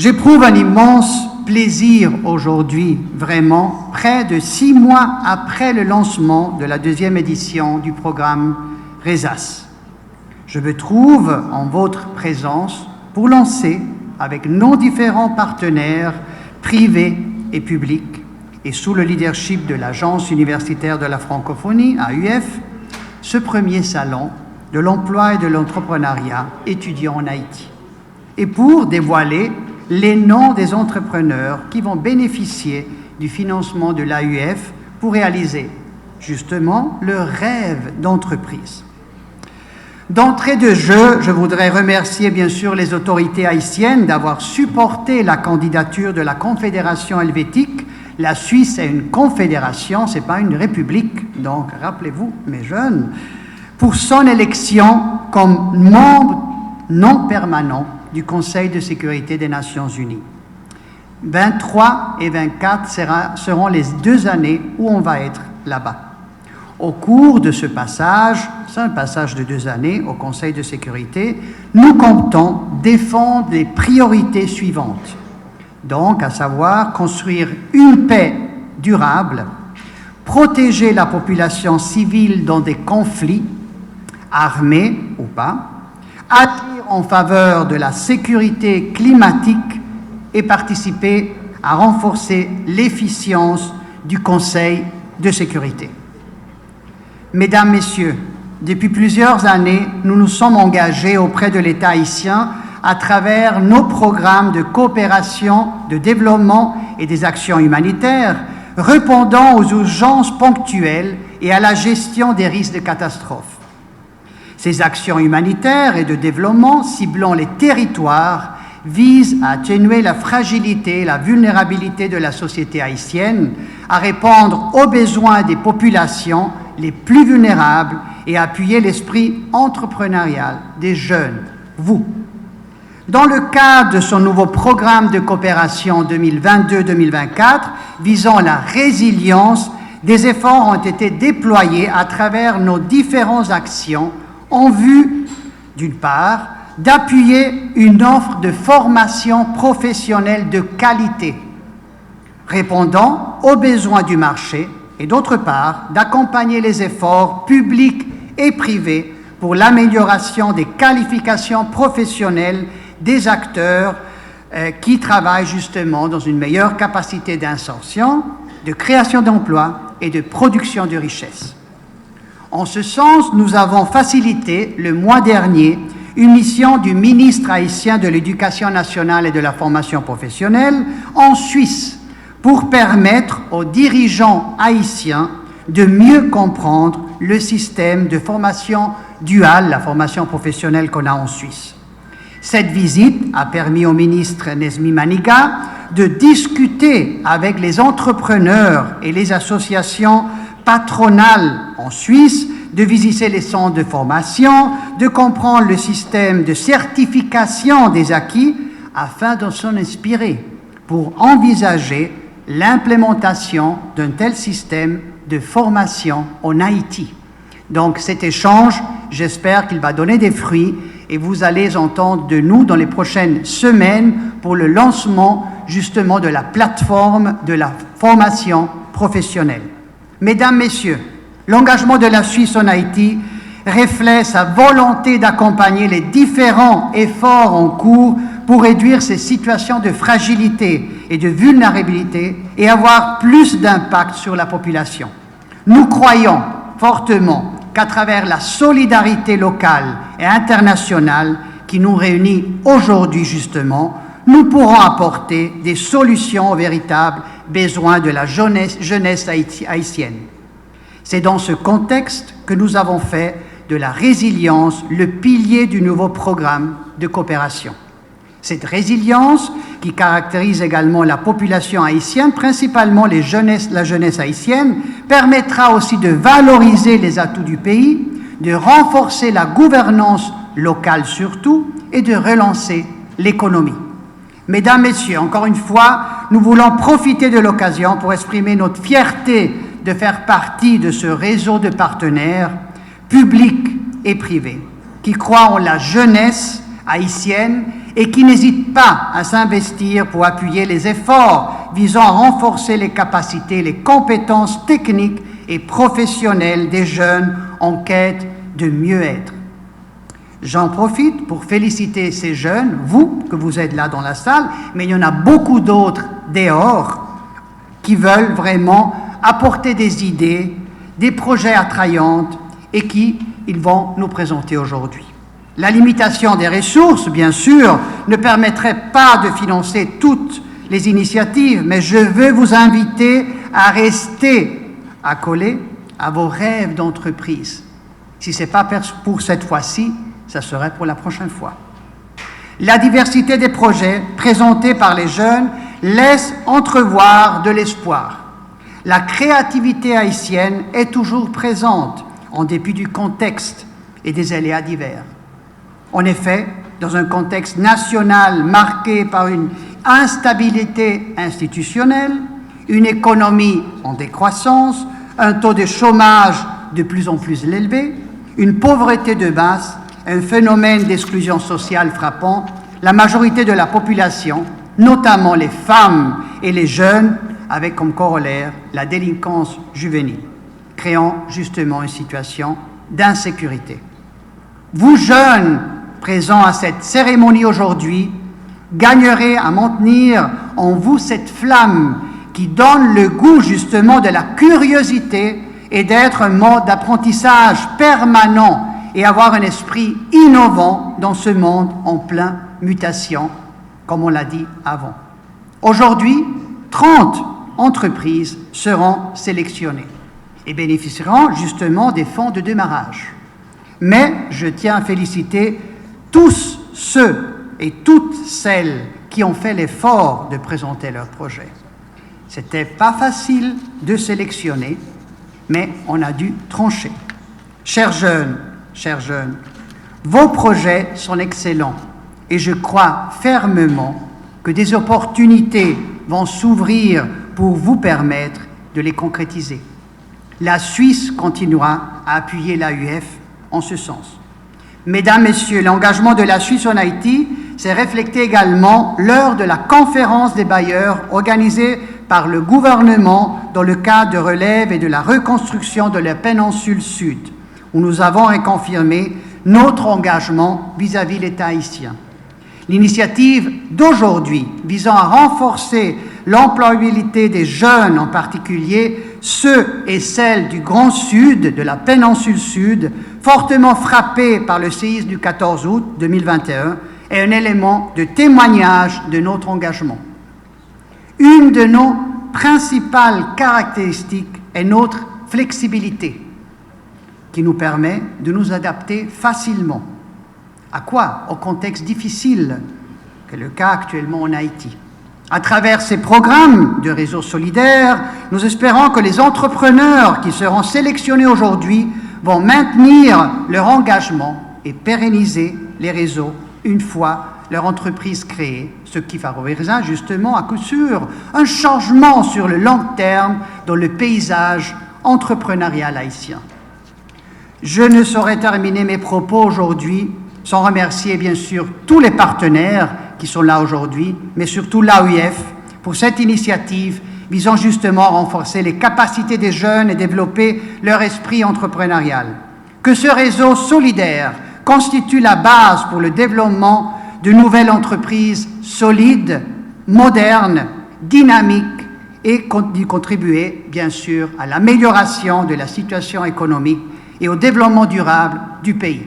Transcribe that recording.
J'éprouve un immense plaisir aujourd'hui, vraiment, près de 6 mois après le lancement de la 2e édition du programme RESAS. Je me trouve en votre présence pour lancer, avec nos différents partenaires privés et publics, et sous le leadership de l'Agence universitaire de la francophonie, AUF, ce premier salon de l'emploi et de l'entrepreneuriat étudiant en Haïti, et pour dévoiler les noms des entrepreneurs qui vont bénéficier du financement de l'AUF pour réaliser justement leur rêve d'entreprise. D'entrée de jeu, je voudrais remercier bien sûr les autorités haïtiennes d'avoir supporté la candidature de la Confédération helvétique. La Suisse est une confédération, ce n'est pas une république, donc rappelez-vous, mes jeunes, pour son élection comme membre non permanent du Conseil de sécurité des Nations Unies. 23 et 24 seront les 2 années où on va être là-bas. Au cours de ce passage, c'est un passage de 2 années au Conseil de sécurité, nous comptons défendre les priorités suivantes. Donc, à savoir construire une paix durable, protéger la population civile dans des conflits, armés ou pas, agir en faveur de la sécurité climatique et participer à renforcer l'efficience du Conseil de sécurité. Mesdames, Messieurs, depuis plusieurs années, nous nous sommes engagés auprès de l'État haïtien à travers nos programmes de coopération, de développement et des actions humanitaires, répondant aux urgences ponctuelles et à la gestion des risques de catastrophes. Ces actions humanitaires et de développement ciblant les territoires visent à atténuer la fragilité et la vulnérabilité de la société haïtienne, à répondre aux besoins des populations les plus vulnérables et à appuyer l'esprit entrepreneurial des jeunes, vous. Dans le cadre de son nouveau programme de coopération 2022-2024 visant la résilience, des efforts ont été déployés à travers nos différentes actions en vue, d'une part, d'appuyer une offre de formation professionnelle de qualité, répondant aux besoins du marché, et d'autre part, d'accompagner les efforts publics et privés pour l'amélioration des qualifications professionnelles des acteurs qui travaillent justement dans une meilleure capacité d'insertion, de création d'emplois et de production de richesses. En ce sens, nous avons facilité le mois dernier une mission du ministre haïtien de l'Éducation nationale et de la formation professionnelle en Suisse pour permettre aux dirigeants haïtiens de mieux comprendre le système de formation duale, la formation professionnelle qu'on a en Suisse. Cette visite a permis au ministre Nesmi Maniga de discuter avec les entrepreneurs et les associations patronales en Suisse, de visiter les centres de formation, de comprendre le système de certification des acquis afin de s'en inspirer pour envisager l'implémentation d'un tel système de formation en Haïti. Donc cet échange, j'espère qu'il va donner des fruits et vous allez entendre de nous dans les prochaines semaines pour le lancement justement de la plateforme de la formation professionnelle. Mesdames, Messieurs, l'engagement de la Suisse en Haïti reflète sa volonté d'accompagner les différents efforts en cours pour réduire ces situations de fragilité et de vulnérabilité et avoir plus d'impact sur la population. Nous croyons fortement qu'à travers la solidarité locale et internationale qui nous réunit aujourd'hui justement, nous pourrons apporter des solutions aux véritables besoins de la jeunesse haïtienne. C'est dans ce contexte que nous avons fait de la résilience le pilier du nouveau programme de coopération. Cette résilience, qui caractérise également la population haïtienne, principalement la jeunesse haïtienne, permettra aussi de valoriser les atouts du pays, de renforcer la gouvernance locale surtout, et de relancer l'économie. Mesdames, Messieurs, encore une fois, nous voulons profiter de l'occasion pour exprimer notre fierté de faire partie de ce réseau de partenaires publics et privés qui croient en la jeunesse haïtiennes et qui n'hésitent pas à s'investir pour appuyer les efforts visant à renforcer les capacités, les compétences techniques et professionnelles des jeunes en quête de mieux-être. J'en profite pour féliciter ces jeunes, vous, que vous êtes là dans la salle, mais il y en a beaucoup d'autres dehors qui veulent vraiment apporter des idées, des projets attrayants et qui ils vont nous présenter aujourd'hui. La limitation des ressources, bien sûr, ne permettrait pas de financer toutes les initiatives, mais je veux vous inviter à rester accolés à vos rêves d'entreprise. Si ce n'est pas pour cette fois-ci, ça serait pour la prochaine fois. La diversité des projets présentés par les jeunes laisse entrevoir de l'espoir. La créativité haïtienne est toujours présente, en dépit du contexte et des aléas divers. En effet, dans un contexte national marqué par une instabilité institutionnelle, une économie en décroissance, un taux de chômage de plus en plus élevé, une pauvreté de masse, un phénomène d'exclusion sociale frappant, la majorité de la population, notamment les femmes et les jeunes, avec comme corollaire la délinquance juvénile, créant justement une situation d'insécurité. Vous, jeunes, présents à cette cérémonie aujourd'hui, gagnerez à maintenir en vous cette flamme qui donne le goût justement de la curiosité et d'être un mode d'apprentissage permanent et avoir un esprit innovant dans ce monde en pleine mutation, comme on l'a dit avant. Aujourd'hui, 30 entreprises seront sélectionnées et bénéficieront justement des fonds de démarrage. Mais je tiens à féliciter tous ceux et toutes celles qui ont fait l'effort de présenter leur projet. C'était pas facile de sélectionner, mais on a dû trancher. Chers jeunes, vos projets sont excellents et je crois fermement que des opportunités vont s'ouvrir pour vous permettre de les concrétiser. La Suisse continuera à appuyer l'AUF en ce sens. Mesdames, Messieurs, l'engagement de la Suisse en Haïti s'est reflété également lors de la conférence des bailleurs organisée par le gouvernement dans le cadre de relève et de la reconstruction de la péninsule sud, où nous avons reconfirmé notre engagement vis-à-vis de l'État haïtien. L'initiative d'aujourd'hui visant à renforcer l'employabilité des jeunes, en particulier ceux et celles du Grand Sud, de la péninsule sud, fortement frappés par le séisme du 14 août 2021, est un élément de témoignage de notre engagement. Une de nos principales caractéristiques est notre flexibilité, qui nous permet de nous adapter facilement. À quoi? Au contexte difficile, que le cas actuellement en Haïti. À travers ces programmes de réseaux solidaires, nous espérons que les entrepreneurs qui seront sélectionnés aujourd'hui vont maintenir leur engagement et pérenniser les réseaux une fois leur entreprise créée, ce qui favorisera justement à coup sûr un changement sur le long terme dans le paysage entrepreneurial haïtien. Je ne saurais terminer mes propos aujourd'hui sans remercier bien sûr tous les partenaires qui sont là aujourd'hui, mais surtout l'AUF pour cette initiative visant justement à renforcer les capacités des jeunes et développer leur esprit entrepreneurial. Que ce réseau solidaire constitue la base pour le développement de nouvelles entreprises solides, modernes, dynamiques et contribuer bien sûr à l'amélioration de la situation économique et au développement durable du pays.